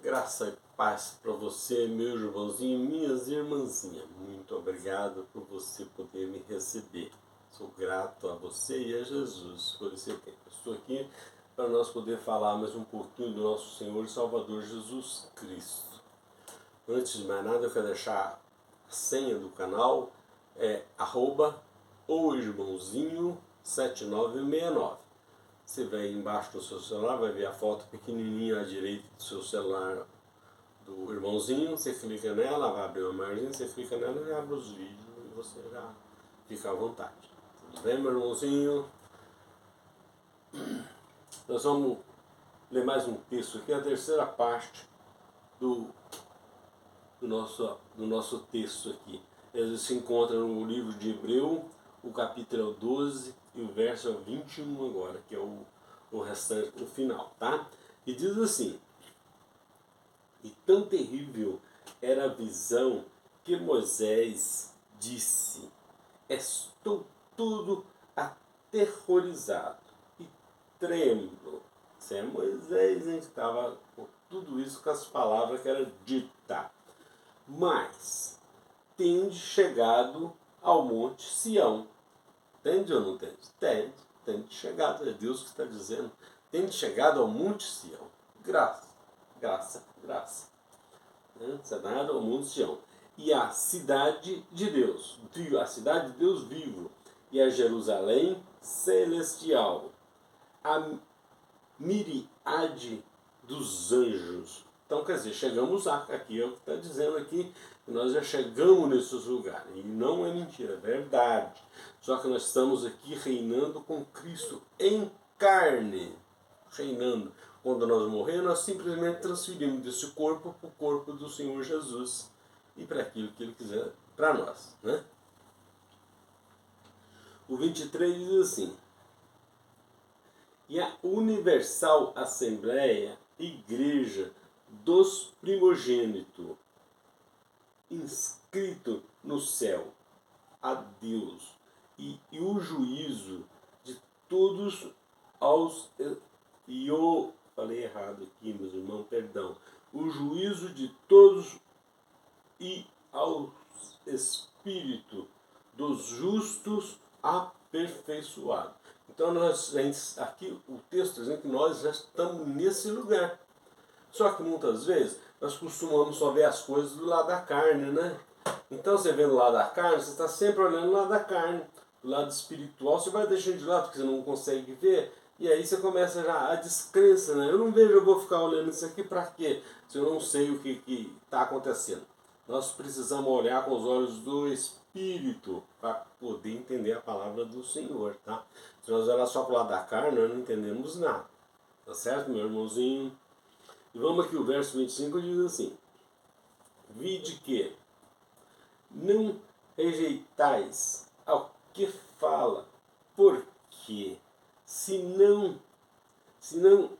Graça e paz para você, meu irmãozinho, minhas irmãzinhas. Muito obrigado por você poder me receber. Sou grato a você e a Jesus por esse tempo. Estou aqui para nós poder falar mais um pouquinho do nosso Senhor e Salvador Jesus Cristo. Antes de mais nada, eu quero deixar a senha do canal, @oirmãozinho7969. Você vai embaixo do seu celular, vai ver a foto pequenininha à direita do seu celular do irmãozinho. Você clica nela, vai abrir uma imagem, você clica nela e abre os vídeos e você já fica à vontade. Tudo bem, meu irmãozinho? Nós vamos ler mais um texto aqui, a terceira parte do nosso texto aqui. Ele se encontra no livro de Hebreu, o capítulo 12 e o verso 21 agora, que é o restante, o final, tá? E diz assim: e tão terrível era a visão que Moisés disse: estou todo aterrorizado e trembo. Isso é Moisés, hein, que estava com tudo isso, com as palavras que era dita. Mas tende chegado ao monte Sião. Tende ou não tende? Tende chegado. É Deus que está dizendo. Tende chegado ao monte Sião. Graça. Chegado ao monte Sião. E a cidade de Deus. A cidade de Deus vivo. E a Jerusalém celestial. A miriade dos anjos. Então, quer dizer, chegamos aqui, é o que está dizendo aqui, que nós já chegamos nesses lugares. E não é mentira, é verdade. Só que nós estamos aqui reinando com Cristo em carne. Reinando. Quando nós morremos, nós simplesmente transferimos desse corpo para o corpo do Senhor Jesus. E para aquilo que Ele quiser para nós, né? O 23 diz assim: e a Universal Assembleia, Igreja dos Primogênitos, inscrito no céu, a Deus, e o juízo de todos aos... falei errado aqui, meus irmãos, perdão. O juízo de todos e aos espíritos dos justos aperfeiçoados. Então, aqui o texto diz que nós já estamos nesse lugar. Só que muitas vezes nós costumamos só ver as coisas do lado da carne, né? Então, você vê do lado da carne, você está sempre olhando do lado da carne. Do lado espiritual, você vai deixando de lado porque você não consegue ver. E aí você começa já a descrença, né? Eu não vejo, eu vou ficar olhando isso aqui para quê? Se eu não sei o que está acontecendo. Nós precisamos olhar com os olhos do Espírito para poder entender a palavra do Senhor, tá? Se nós olhar só para o lado da carne, nós não entendemos nada. Tá certo, meu irmãozinho? E vamos aqui, o verso 25 diz assim: vide que não rejeitais ao que fala, porque se não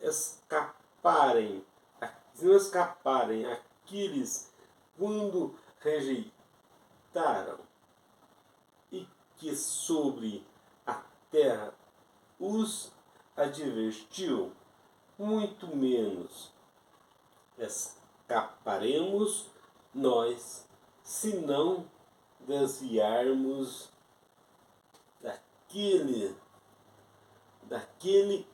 escaparem aqueles quando rejeitaram, e que sobre a terra os advertiu, muito menos escaparemos nós, se não desviarmos daquele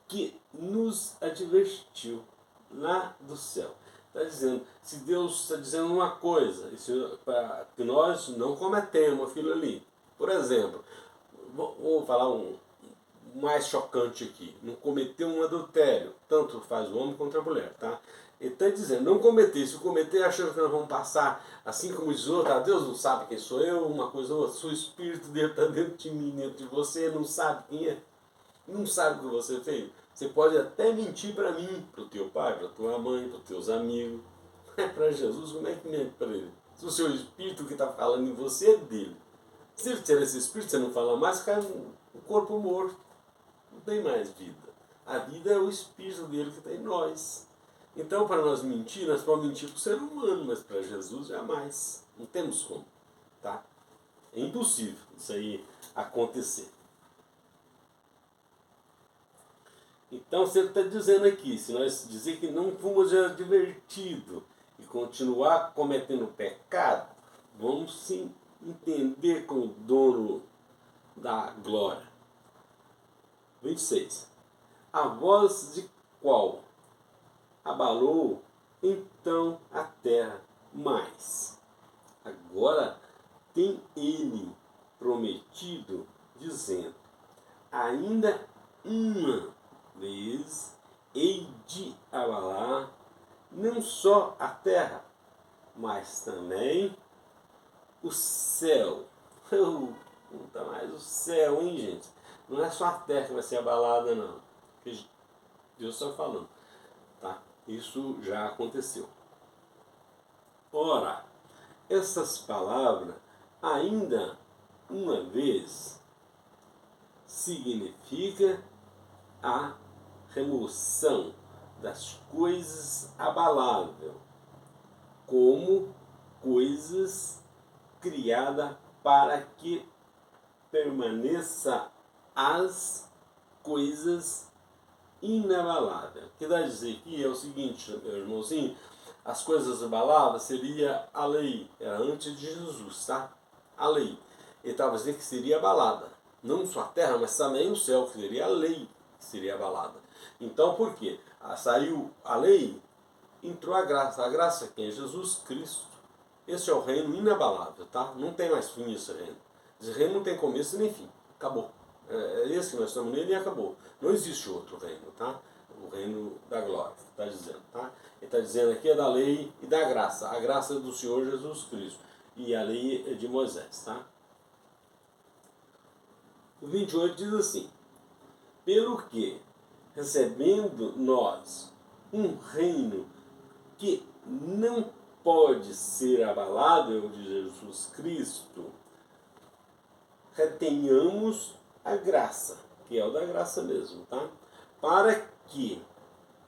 que nos advertiu lá do céu. Está dizendo, se Deus está dizendo uma coisa, para que nós não cometemos aquilo ali. Por exemplo, vamos falar um mais chocante aqui, não cometer um adultério, tanto faz o homem quanto a mulher, tá? Ele está dizendo, não cometer, se cometer achando que nós vamos passar, assim como diz outro, Deus não sabe quem sou eu, uma coisa ou outra, o espírito dele está dentro de mim, dentro de você, não sabe quem é, não sabe o que você fez. Você pode até mentir para mim, para o teu pai, para a tua mãe, para os teus amigos, para Jesus, como é que mente para ele? Se o seu espírito que está falando em você é dele, se ele tiver esse espírito, você não fala mais, cai um corpo morto. Não tem mais vida. A vida é o espírito dele que está em nós. Então, para nós mentir, nós podemos mentir para o ser humano, mas para Jesus jamais. Não temos como. Tá? É impossível isso aí acontecer. Então, se ele está dizendo aqui, se nós dizer que não fomos advertidos e continuar cometendo pecado, vamos sim entender com o dono da glória. 26. A voz de qual abalou então a terra, mas agora tem ele prometido, dizendo: ainda uma vez hei de abalar não só a terra, mas também o céu. Não tá mais o céu, hein, gente? Não é só a terra que vai ser abalada, não. Porque Deus está falando, tá? Isso já aconteceu. Ora, essas palavras, ainda uma vez, significa a remoção das coisas abaláveis, como coisas criadas para que permaneça as coisas inabaláveis. O que dá a dizer aqui é o seguinte, meu irmãozinho, as coisas abaláveis seria a lei, era antes de Jesus, tá? A lei. Ele estava dizendo que seria abalada, não só a terra, mas também o céu, que seria a lei que seria abalada. Então, por quê? Saiu a lei, entrou a graça que é Jesus Cristo. Esse é o reino inabalável, tá? Não tem mais fim esse reino. Esse reino não tem começo nem fim. Acabou. É esse que nós estamos nele e acabou. Não existe outro reino, tá? O reino da glória, está dizendo, tá? Ele está dizendo aqui é da lei e da graça. A graça é do Senhor Jesus Cristo. E a lei é de Moisés, tá? O 28 diz assim: pelo que, recebendo nós um reino que não pode ser abalado, é o de Jesus Cristo, retenhamos a graça, que é o da graça mesmo, tá? Para que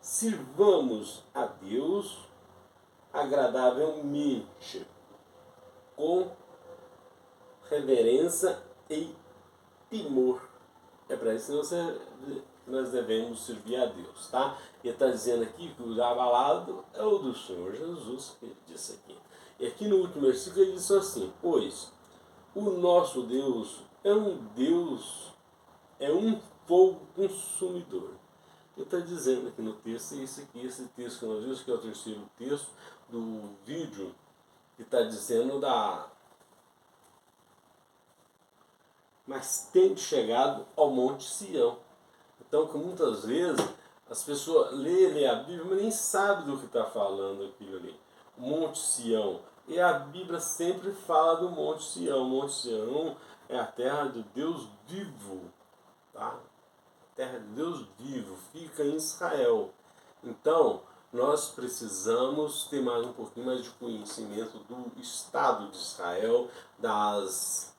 sirvamos a Deus agradavelmente, com reverência e temor. É para isso que nós devemos servir a Deus, tá? Ele está dizendo aqui que o abalado é o do Senhor Jesus, que ele disse aqui. E aqui no último versículo ele disse assim: pois o nosso Deus é um fogo consumidor. Ele está dizendo aqui no texto, esse texto que nós vimos, que é o terceiro texto do vídeo, que está dizendo mas tem chegado ao Monte Sião. Então, que muitas vezes as pessoas lêem a Bíblia, mas nem sabem do que está falando aquilo ali. O Monte Sião. E a Bíblia sempre fala do Monte Sião. O Monte Sião é a terra do Deus vivo. Tá? A terra de Deus vivo. Fica em Israel. Então, nós precisamos ter mais um pouquinho mais de conhecimento do Estado de Israel, das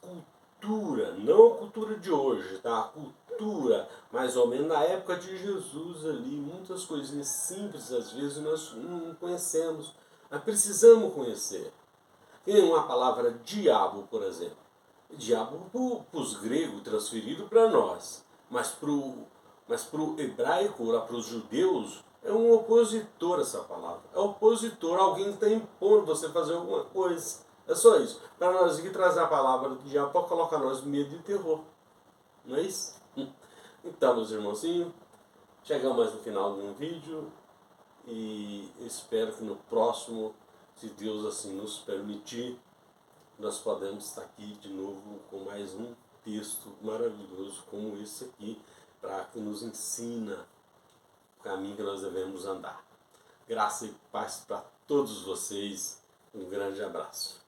cultura, não a cultura de hoje, tá? A cultura, mais ou menos na época de Jesus ali, muitas coisinhas simples às vezes nós não conhecemos, mas precisamos conhecer. Tem uma palavra diabo, por exemplo. Diabo para os gregos transferido para nós, mas para o hebraico, para os judeus, é um opositor essa palavra. É opositor, alguém que está impondo você fazer alguma coisa. É só isso. Para nós aqui trazer a palavra do diabo para colocar nós medo e terror. Não é isso? Então, meus irmãozinhos, chegamos mais no final de um vídeo e espero que no próximo, se Deus assim nos permitir, nós podemos estar aqui de novo com mais um texto maravilhoso como esse aqui, para que nos ensina o caminho que nós devemos andar. Graça e paz para todos vocês. Um grande abraço.